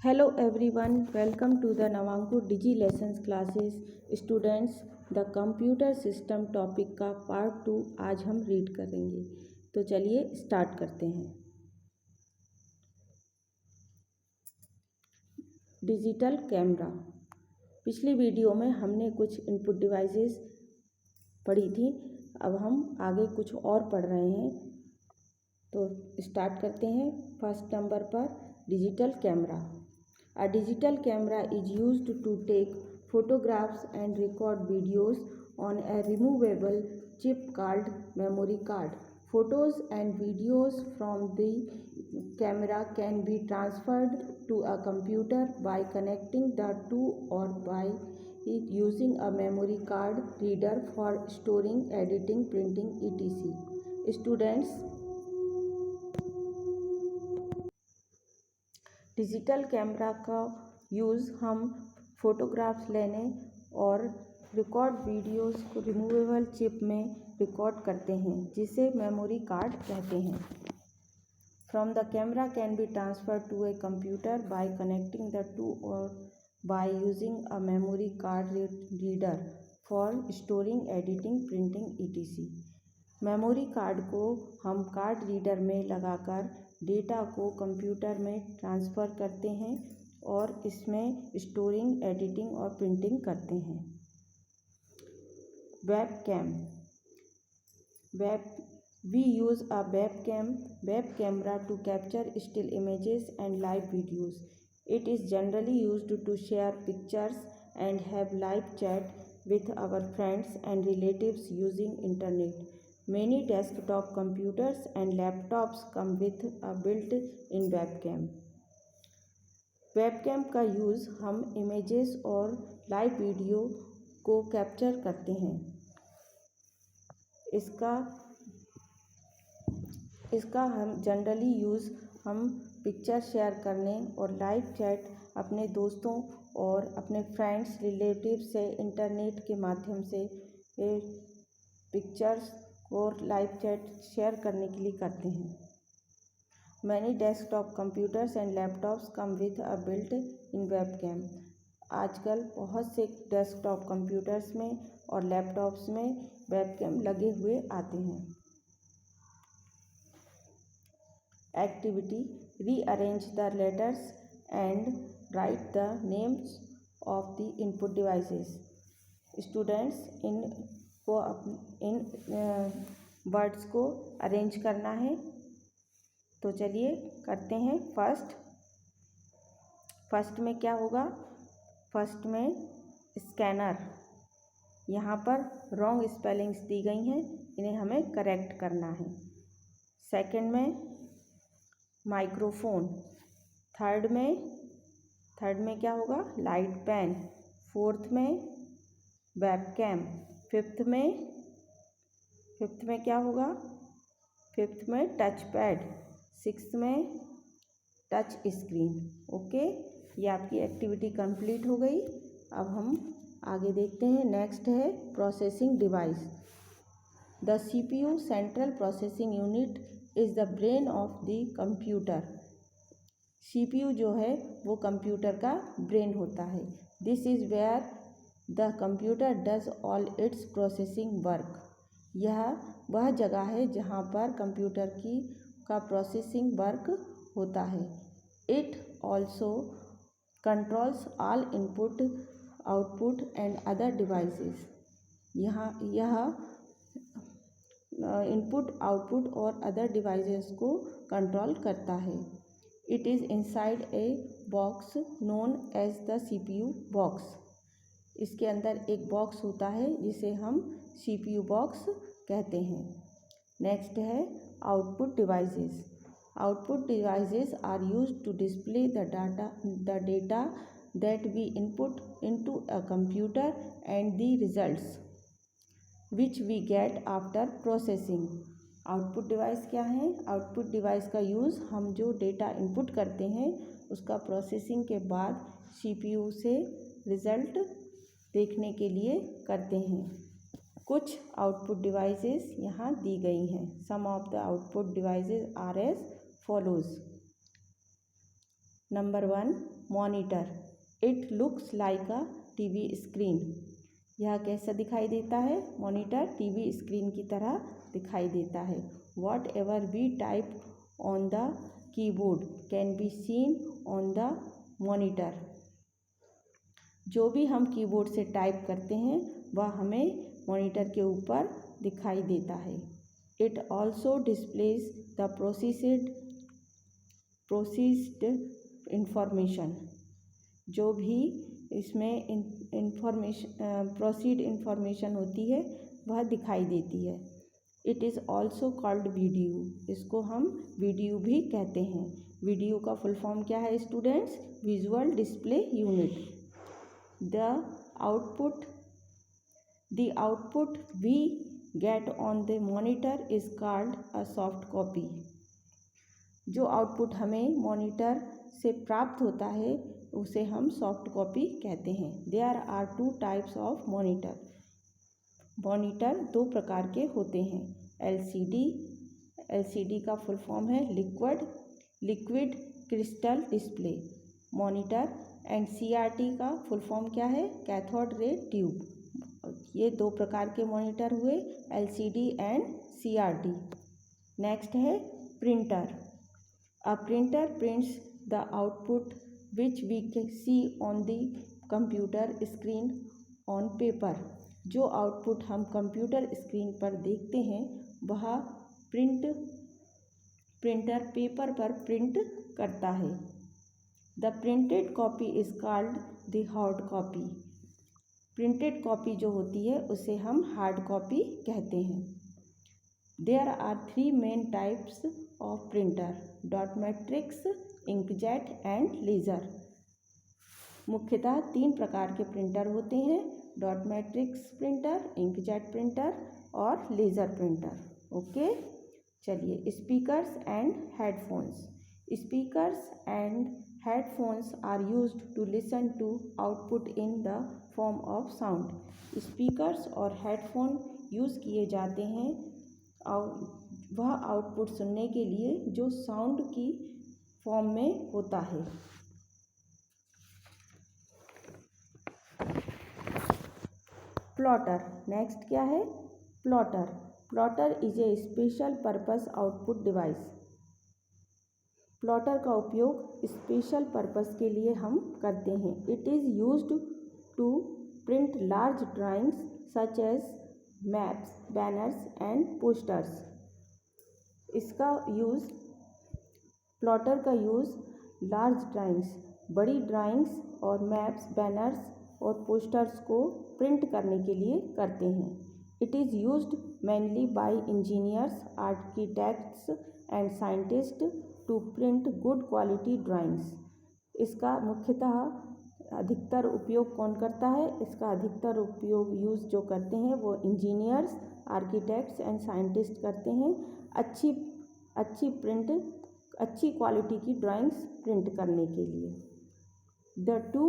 Hello everyone, welcome to the Navankur Digi Lessons classes. Students, the computer system topic का part 2 आज हम read करेंगे। तो चलिए स्टार्ट करते हैं। Digital camera. पिछली वीडियो में हमने कुछ इनपुट डिवाइसेस पढ़ी थी, अब हम आगे कुछ और पढ़ रहे हैं। तो स्टार्ट करते हैं। फर्स्ट नंबर पर digital camera. A digital camera is used to take photographs and record videos on a removable chip called memory card. Photos and videos from the camera can be transferred to a computer by connecting the two or by using a memory card reader for storing, editing, printing, etc. Students, digital camera का use हम photographs लेने और record videos को removable chip में record करते हैं, जिसे memory card कहते हैं। From the camera can be transfer to a computer by connecting the two और by using a memory card reader for storing, editing, printing, etc. Memory card को हम card reader में लगाकर डेटा को computer में transfer करते हैं और इसमें स्टोरिंग, एडिटिंग और प्रिंटिंग करते हैं। Webcam. We use a web camera to capture still images and live videos. It is generally used to share pictures and have live chat with our friends and relatives using internet. Many desktop computers and laptops come with a built-in webcam. Webcam का use हम images और live video को capture करते हैं। इसका हम generally use हम picture share करने और लाइव चैट अपने दोस्तों और अपने फ्रेंड्स, रिलेटिव से इंटरनेट के माध्यम से पिक्चर्स और लाइव चैट शेयर करने के लिए करते हैं। Many desktop computers and laptops come with a built in webcam. आजकल बहुत से डेस्कटॉप कंप्यूटर्स में और लैपटॉप्स में वेबकैम लगे हुए आते हैं। Activity: rearrange the letters and right the names of the input devices. Students, in words को अरेंज करना है। तो चलिए करते हैं। फर्स्ट में क्या होगा? फर्स्ट में स्कैनर। यहाँ पर रॉन्ग स्पेलिंग्स दी गई हैं, इन्हें हमें करेक्ट करना है। सेकंड में माइक्रोफोन। थर्ड में क्या होगा? Light pen. फोर्थ में वेबकैम। फिफ्थ में क्या होगा? फिफ्थ में टच पैड। सिक्स्थ में टच स्क्रीन। ओके, ये आपकी एक्टिविटी कंप्लीट हो गई। अब हम आगे देखते हैं। नेक्स्ट है processing device. The CPU central processing unit is the brain of the computer. CPU जो है वो कंप्यूटर का ब्रेन होता है। This is where the computer does all its processing work. यह वह जगह है जहाँ पर कंप्यूटर का प्रोसेसिंग वर्क होता है। It also controls all input, output and other devices. यह इनपुट, आउटपुट और अदर डिवाइसेस को कंट्रोल करता है। It is inside a box known as the CPU box. इसके अंदर एक बॉक्स होता है जिसे हम CPU बॉक्स कहते हैं। नेक्स्ट है output devices. Output devices are used to display the data that we input into a computer and the results which we get after processing. Output device क्या है? आउटपुट डिवाइस का use हम जो data input करते हैं उसका processing के बाद CPU से रिज़ल्ट देखने के लिए करते हैं। कुछ आउटपुट डिवाइसेस यहाँ दी गई हैं। Some of the output devices are as follows. Number 1 monitor, it looks like a TV screen. यह कैसा दिखाई देता है? मॉनिटर टीवी स्क्रीन की तरह दिखाई देता है। Whatever we type on the keyboard can be seen on the monitor. जो भी हम कीबोर्ड से टाइप करते हैं वह हमें मॉनिटर के ऊपर दिखाई देता है। It also displays the processed information. जो भी इसमें प्रोसीड इंफॉर्मेशन होती है वह दिखाई देती है। It is also called video. इसको हम वीडियो भी कहते हैं। वीडियो का फुल फॉर्म क्या है students? Visual display unit. The output we get on the monitor is called a soft copy. जो आउटपुट हमें मॉनिटर से प्राप्त होता है उसे हम सॉफ्ट कॉपी कहते हैं। There are two types of monitor. Monitor दो प्रकार के होते हैं। LCD का फुल फॉर्म है liquid crystal display monitor. And CRT का फुल फॉर्म क्या है? Cathode ray tube. ये दो प्रकार के मॉनिटर हुए, LCD एंड CRT। नेक्स्ट है printer. A printer prints the output which we see on the computer screen on paper. जो आउटपुट हम कंप्यूटर स्क्रीन पर देखते हैं वह प्रिंटर पेपर पर प्रिंट करता है। The printed copy is called the hard copy. Printed copy जो होती है उसे हम हार्ड कॉपी कहते हैं। There are 3 main types of printer, dot matrix, inkjet and laser. मुख्यतः 3 प्रकार के प्रिंटर होते हैं, dot matrix printer, inkjet printer और लेज़र प्रिंटर। ओके, चलिए speakers and headphones. Speakers and headphones are used to listen to output in the form of sound। Speakers और headphone use किए जाते हैं और वह आउटपुट सुनने के लिए जो साउंड की फॉर्म में होता है। प्लॉटर। नेक्स्ट क्या है? Plotter is a special purpose output device. Plotter का उपयोग स्पेशल पर्पस के लिए हम करते हैं। It is used to print large drawings such as maps, banners and posters. Plotter का यूज़ लार्ज ड्राइंग्स, बड़ी ड्राइंग्स और मैप्स, बैनर्स और पोस्टर्स को प्रिंट करने के लिए करते हैं। It is used mainly by engineers, architects and scientist to print good quality drawings. इसका मुख्यतः अधिकतर उपयोग कौन करता है? इसका अधिकतर उपयोग यूज़ जो करते हैं वो इंजीनियर्स, आर्किटेक्ट्स एंड साइंटिस्ट करते हैं अच्छी क्वालिटी की ड्राइंग्स प्रिंट करने के लिए। The 2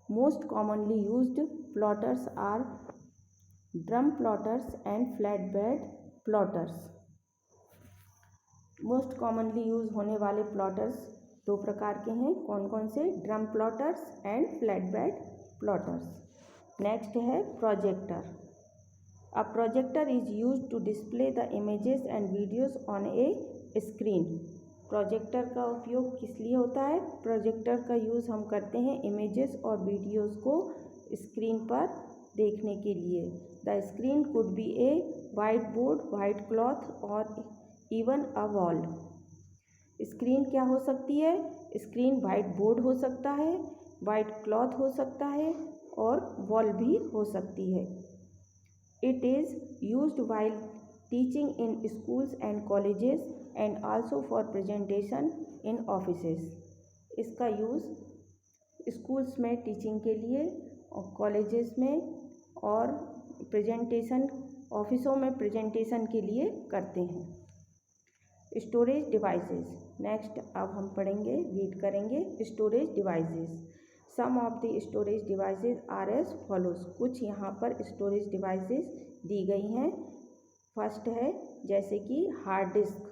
most commonly used plotters are drum plotters and flat bed plotters. Most commonly use होने वाले प्लॉटर्स 2 प्रकार के हैं। कौन कौन से? Drum plotters and flat bed plotters. Next है projector. A projector is used to display the images and videos on a screen. Projector का उपयोग किस लिए होता है? प्रोजेक्टर का यूज़ हम करते हैं इमेजेस और वीडियोस को स्क्रीन पर देखने के लिए। The screen could be A white board, white cloth और इवन अ वॉल। स्क्रीन क्या हो सकती है? स्क्रीन वाइट बोर्ड हो सकता है, वाइट क्लॉथ हो सकता है और वॉल भी हो सकती है। It is used while teaching in schools and colleges and also for presentation in offices. इसका यूज़ स्कूल्स में टीचिंग के लिए और कॉलेजेस में और प्रेजेंटेशन ऑफिसों में प्रेजेंटेशन के लिए करते हैं। Storage devices. नेक्स्ट अब हम पढ़ेंगे, रीड करेंगे storage devices. Some of the storage devices are as follows. कुछ यहाँ पर स्टोरेज डिवाइसेस दी गई हैं। फर्स्ट है जैसे कि hard disk.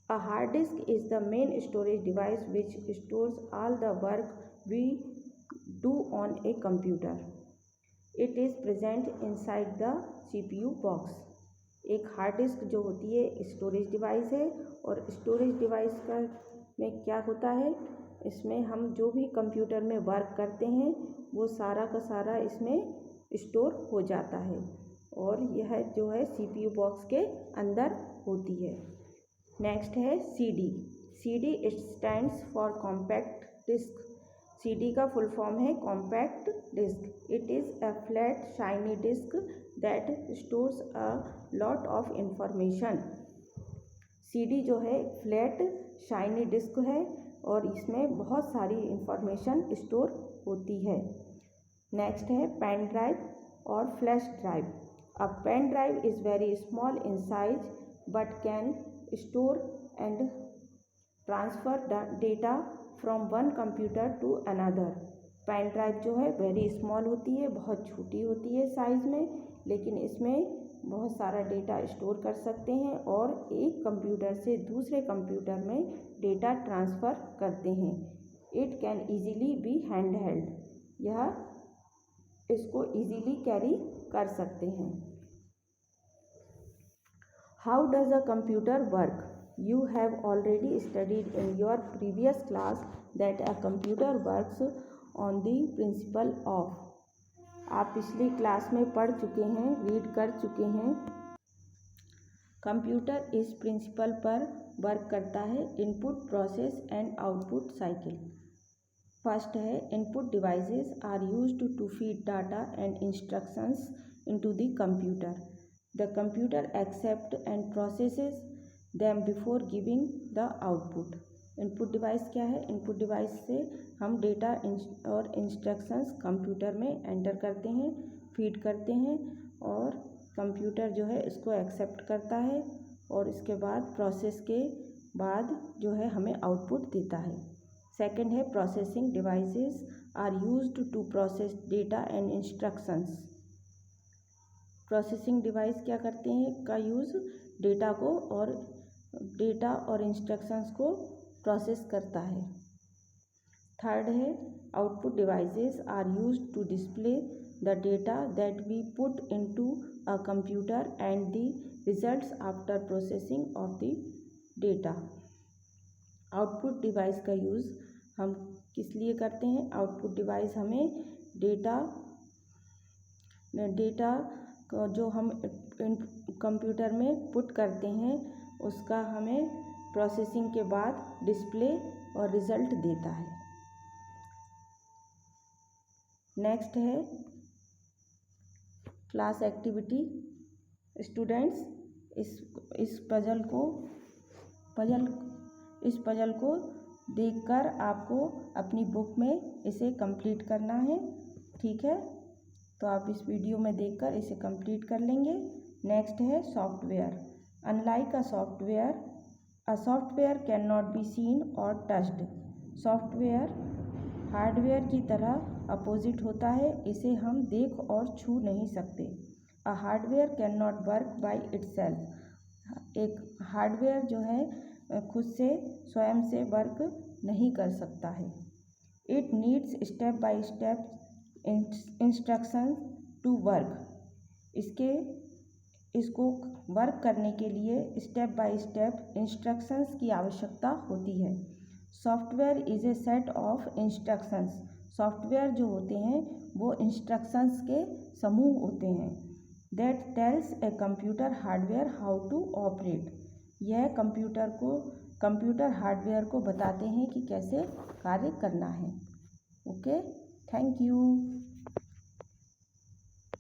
A hard disk is the main storage device which stores all the work we do on a computer. It is present inside the CPU box. एक hard disk जो होती है storage device है, और storage device का में क्या होता है, इसमें हम जो भी कंप्यूटर में वर्क करते हैं वो सारा का सारा इसमें स्टोर हो जाता है, और यह जो है CPU बॉक्स के अंदर होती है। नेक्स्ट है CD। CD it stands for compact disc. CD का फुल फॉर्म है compact disc. It is a flat shiny disc that stores a lot of information. CD जो है फ्लैट शाइनी डिस्क है और इसमें बहुत सारी इंफॉर्मेशन स्टोर होती है। नेक्स्ट है पेन ड्राइव और flash drive. A pen drive is very small in size but can store and transfer data from one computer to another. Pen drive जो है वेरी स्मॉल होती है, बहुत छोटी होती है साइज़ में, लेकिन इसमें बहुत सारा डेटा स्टोर कर सकते हैं और एक कंप्यूटर से दूसरे कंप्यूटर में डेटा ट्रांसफ़र करते हैं। It can easily be hand held. यह इसको ईजीली कैरी कर सकते हैं। How does a computer work? You have already studied in your previous class that a computer works on the principle of। आप पिछली class में पढ़ चुके हैं, रीड कर चुके हैं। कंप्यूटर इस प्रिंसिपल पर वर्क करता है, input process and output cycle. First है input devices are used to feed data and instructions into the computer. The computer accept and processes them before giving the output. Input device क्या है? Input device से हम data और instructions computer में enter करते हैं, feed करते हैं, और कंप्यूटर जो है इसको एक्सेप्ट करता है और इसके बाद प्रोसेस के बाद जो है हमें आउटपुट देता है। सेकंड है processing devices are used to process data and instructions. Processing device क्या करते हैं का यूज़ डेटा और इंस्ट्रक्शंस को प्रोसेस करता है। थर्ड है output devices are used to display the data that we put into a computer and the results after processing of the data. Output device का यूज़ हम किस लिए करते हैं? आउटपुट डिवाइस हमें डेटा जो हम कंप्यूटर में पुट करते हैं उसका हमें प्रोसेसिंग के बाद डिस्प्ले और रिज़ल्ट देता है। नेक्स्ट है क्लास एक्टिविटी। स्टूडेंट्स इस पजल को देखकर आपको अपनी बुक में इसे कंप्लीट करना है, ठीक है? तो आप इस वीडियो में देखकर इसे कंप्लीट कर लेंगे। नेक्स्ट है software. Unlike a software can not be seen और टच्ड। सॉफ्टवेयर हार्डवेयर की तरह अपोजिट होता है, इसे हम देख और छू नहीं सकते। अ hardware can not work by itself. एक हार्डवेयर जो है खुद से स्वयं से वर्क नहीं कर सकता है। It needs step by step instruction to work. इसको वर्क करने के लिए स्टेप बाय स्टेप इंस्ट्रक्शंस की आवश्यकता होती है। Software is a set of instructions. Software जो होते हैं वो इंस्ट्रक्शंस के समूह होते हैं। That tells a computer hardware how to operate. यह कंप्यूटर हार्डवेयर को बताते हैं कि कैसे कार्य करना है। Okay, thank you.